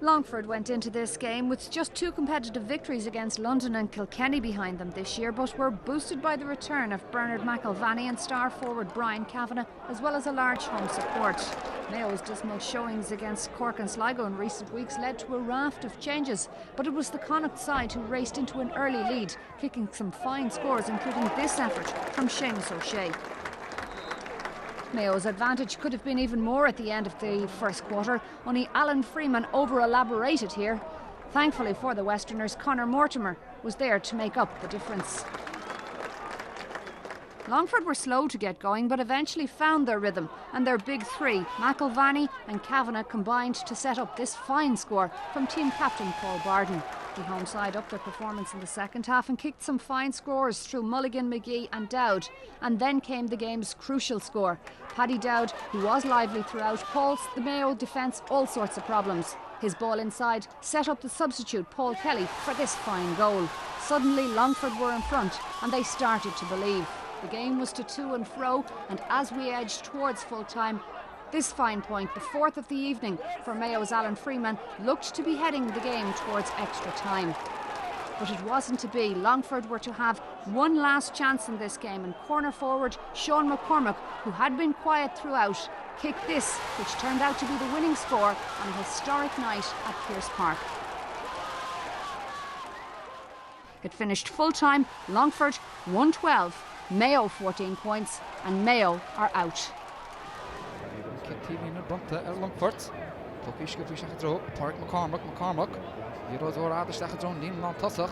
Longford went into this game with just 2 competitive victories against London and Kilkenny behind them this year, but were boosted by the return of Bernard McElvanny and star forward Brian Kavanagh, as well as a large home support. Mayo's dismal showings against Cork and Sligo in recent weeks led to a raft of changes, but it was the Connacht side who raced into an early lead, kicking some fine scores, including this effort from Seamus O'Shea. Mayo's advantage could have been even more at the end of the first quarter, only Alan Freeman over-elaborated here. Thankfully for the Westerners, Conor Mortimer was there to make up the difference. Longford were slow to get going, but eventually found their rhythm, and their big three, McElvanny and Kavanagh, combined to set up this fine score from team captain Paul Barden. The home side upped their performance in the second half and kicked some fine scores through Mulligan, McGee and Dowd. And then came the game's crucial score. Paddy Dowd, who was lively throughout, caused the Mayo defence all sorts of problems. His ball inside set up the substitute Paul Kelly for this fine goal. Suddenly Longford were in front and they started to believe. The game was to to and fro, and as we edged towards full time, this fine point, the fourth of the evening for Mayo's Alan Freeman, looked to be heading the game towards extra time. But it wasn't to be. Longford were to have one last chance in this game, and corner forward Sean McCormack, who had been quiet throughout, kicked this, which turned out to be the winning score on a historic night at Pearse Park. It finished full time, Longford 112, Mayo 14 points, and Mayo are out. TV in Bronte Longford. Toch go fi dro. Park McCormack. Hier oor aan de dro nin land tasach.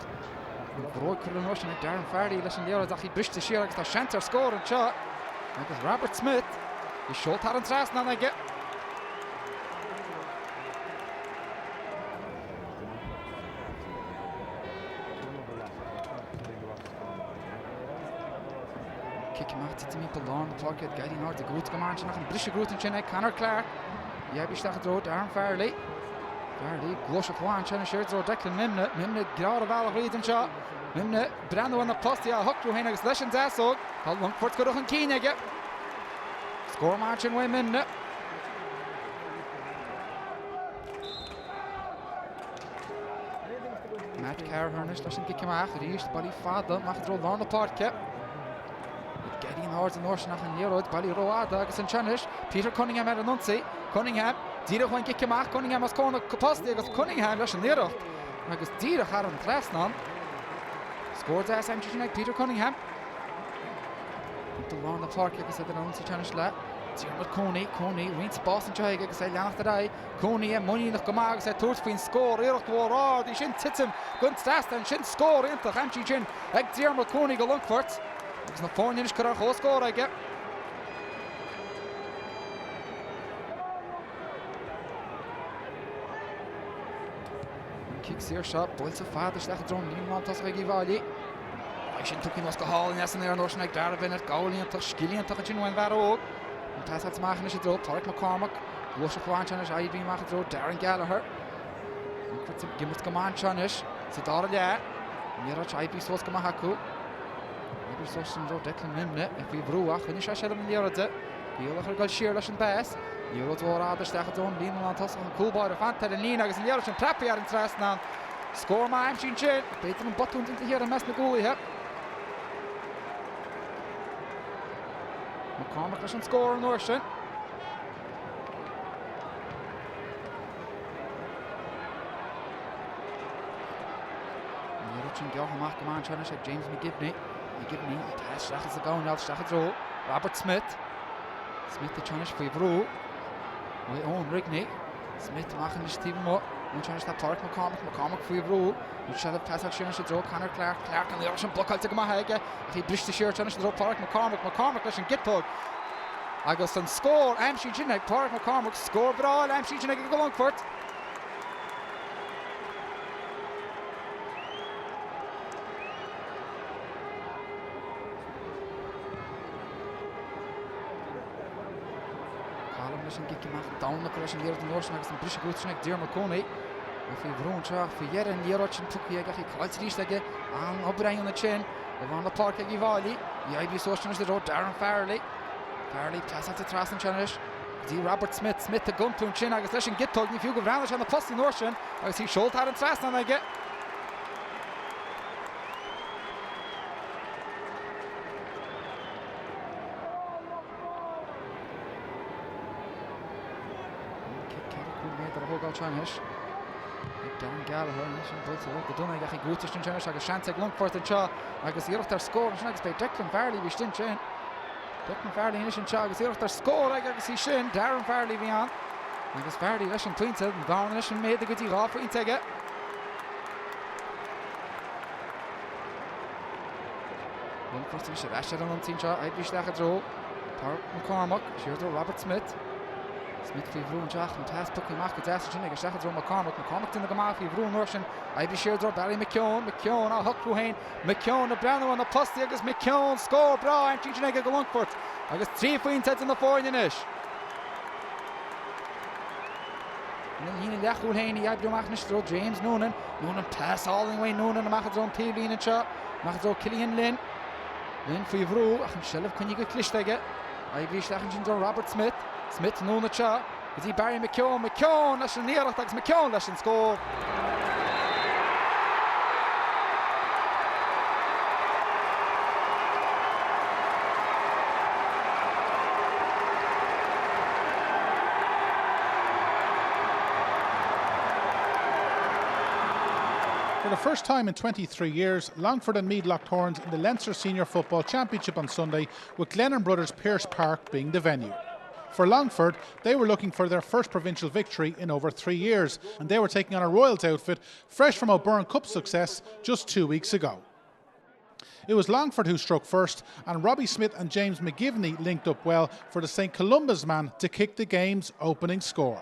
Broek Kurnosh en Darren Fardy leis an leor dat hy briste Shearer dat Shanter score and shot. Agus Robert Smith. Hy shot har an tras na ige. Kick macht het me belang park het Gary naar de goed gemaakt nach een brisje goed en Chenny Conor Clark. Jij bist daar droog Darren Fardy. Fardy glosh op one Chenny shirt door Declan Mimne grade wel reden shot. Mimne Brando aan de post ja hook toe heen agus leschen das ook. Al Longford go nog een keenige. Score match in way Mimne. Matt Carhurnish leschen kick gemaakt. Riest bally vader mag droog aan de park. Getting hard in North nach an Neurod, Bally Roada, agus an Chanish, Peter Cunningham ar an Nunsi, Cunningham, Díreach hain gic amach, Cunningham as corner posti agus Cunningham leis an Neurod, agus Díreach ar an Tresnan. Scored as Amchichinek, Peter Cunningham. Into on the park agus ar an Nunsi Chanish le. Diarmid Coney, wins Boston Joig agus ar leanach darai. Coney a money nach gomag agus ar tours fin score, Díreach dwar, di sin titim, gun Tresnan, sin score intach Amchichin, ag Diarmid Coney go Longford. Agus na fórne is cyrra'r hos sgôr aige. Kick sér shot, bwyl sa fad is ddech dron, ni'n man tas rhaid I fali. Eisiau tŵcyn os gahol yn esan ar nos nag dar yn yr gawl yn tach sgili yn tach yn chynwain far og. Yn tas at machen is y dro, Tarek McCormack, glwys o chwan chan is aid fi'n mach y dro, Darren Gallagher. Yn cwrt gymryd gyman chan is, sydd dar y le. Nierach aid fi'n sos gyma hacw. Sosin dro Declan Mimne, if we brúach, yn eisiau siarad yn liorada. Diolch ar gael siar leis yn bes. Diolch o'r adar stech at o'n lyn yn tas yn cwlbar y fantar yn lyn agos yn liorach yn prepi ar yn tres na. Sgôr ma am sy'n chin. Beidr yn botwn dyn hir yn mes na gŵli he. McCormack leis yn sgôr yn orsyn. Liorach yn gawch amach gyma'n channel sef James McGibney. McGibney, stach is a gawn al stach dro. Robert Smith. Smith the challenge for Bro. My own Rigney. Smith machen the Stephen Mo. And challenge that Park McCormack for Bro. And shall have pass out challenge dro Conor Clark and the Russian block out to Gamahega. He brished the sheer challenge dro Park McCormack leis an gitpog. Agus an score Amshi Jinnek Park McCormack score brawl Amshi Jinnek go Longford. Leis an gic amach dánach leis an léir den Norsen agus an brisise gúteach Diarmid Coney. A fi bhrún teach fi dhéar an léireach an tuci ag a cáilt ríist aige an obrain an chin a bhain le park ag I bháilí. I aibí sóistan is le ró Darren Fardy. Fardy tasat a tras an channel. Dí Robert Smith a gunún sin agus leis an gittóg ní fiú go bhreanna an na postí nóir sin agus hí seoltar an trasna aige. Darren Gallagher sin bulta go duna gachi grútas sin agus seanteag Longford an seo agus iirecht ar scór sin agus bei Declan Farley bhí sin sin. Declan Farley in sin seo agus iirecht ar scór agus hí sin Darren Farley bhí an. Agus Farley leis an tuinte an gána leis an méad go dtí rá faointe aige. Longford sin sé eisiad an tín seo eidhíisteach a dro. Tarp McCormack, siúrdó Robert Smith. Smith fi bhrún teach an tas tuí amach go deasa sin agus seachadró McCormack duna go máth fi bhrún nóir sin eibhí siúrdó Barry McKeown á thucrú hain McKeown na breanú an na postí agus McKeown scór bra an tríte aige go Longford agus trí faointe in na fáin inis. Hína leachúil hain i eibhí amach na stró James Noonan pass alling way Noonan amachadró an tíblín an seo amachadró Cillian Lynn fi bhrú ach an seilemh chuinnig go cliste aige eibhí isteach sin dó Robert Smith Núna seo, is he Barry McKeown leis an níocht agus McKeown leis an scór. For the first time in 23 years, Longford and Meath locked horns in the Leinster Senior Football Championship on Sunday, with Glennon Brothers Pearse Park being the venue. For Longford, they were looking for their first provincial victory in over 3 years, and they were taking on a Royals outfit fresh from O'Byrne Cup success just 2 weeks ago. It was Longford who struck first, and Robbie Smith and James McGivney linked up well for the St Columba's man to kick the game's opening score.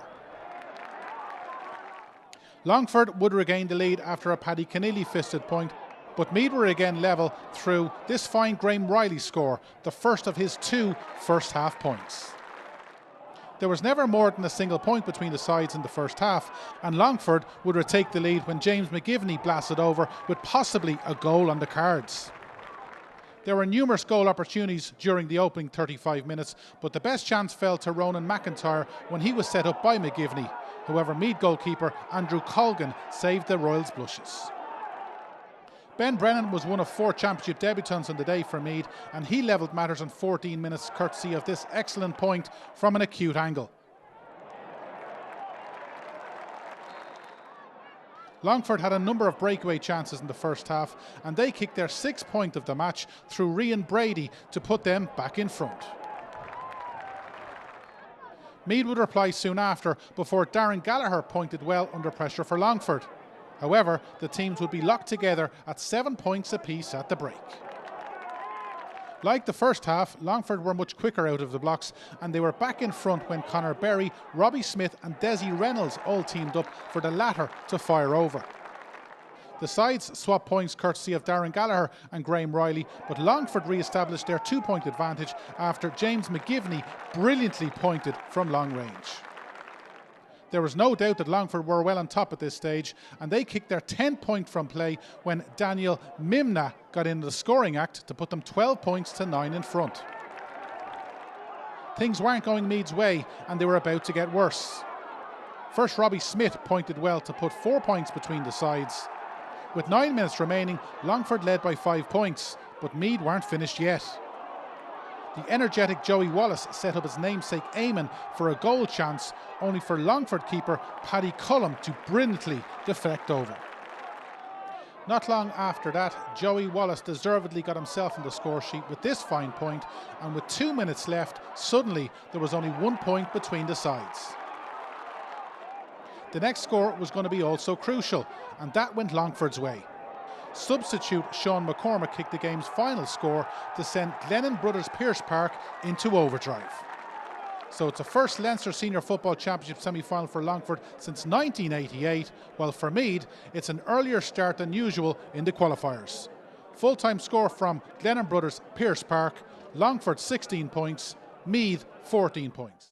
Longford would regain the lead after a Paddy Keneally fisted point, but Meath were again level through this fine Graham Riley score, the first of his 2 first-half points. There was never more than a single point between the sides in the first half, and Longford would retake the lead when James McGivney blasted over with possibly a goal on the cards. There were numerous goal opportunities during the opening 35 minutes, but the best chance fell to Ronan McIntyre when he was set up by McGivney. However, Meath goalkeeper Andrew Colgan saved the Royals' blushes. Ben Brennan was one of 4 championship debutants on the day for Meath, and he levelled matters in 14 minutes courtesy of this excellent point from an acute angle. Longford had a number of breakaway chances in the first half, and they kicked their 6th point of the match through Rian Brady to put them back in front. Meath would reply soon after, before Darren Gallagher pointed well under pressure for Longford. However, the teams would be locked together at 7 points apiece at the break. Like the first half, Longford were much quicker out of the blocks, and they were back in front when Conor Berry, Robbie Smith and Desi Reynolds all teamed up for the latter to fire over. The sides swapped points courtesy of Darren Gallagher and Graham Riley, but Longford re-established their 2-point advantage after James McGivney brilliantly pointed from long range. There was no doubt that Longford were well on top at this stage, and they kicked their 10th point from play when Daniel Mimna got into the scoring act to put them 12 points to 9 in front. Things weren't going Meath's way, and they were about to get worse. First, Robbie Smith pointed well to put 4 points between the sides. With 9 minutes remaining, Longford led by 5 points, but Meath weren't finished yet. The energetic Joey Wallace set up his namesake Eamon for a goal chance, only for Longford keeper Paddy Cullum to brilliantly deflect over. Not long after that, Joey Wallace deservedly got himself in the score sheet with this fine point, and with 2 minutes left, suddenly there was only 1 point between the sides. The next score was going to be also crucial, and that went Longford's way. Substitute Sean McCormack kicked the game's final score to send Glennon Brothers Pearse Park into overdrive. So it's a first Leinster Senior Football Championship semi-final for Longford since 1988, while for Meath it's an earlier start than usual in the qualifiers. Full-time score from Glennon Brothers Pearse Park: Longford 16 points, Meath 14 points.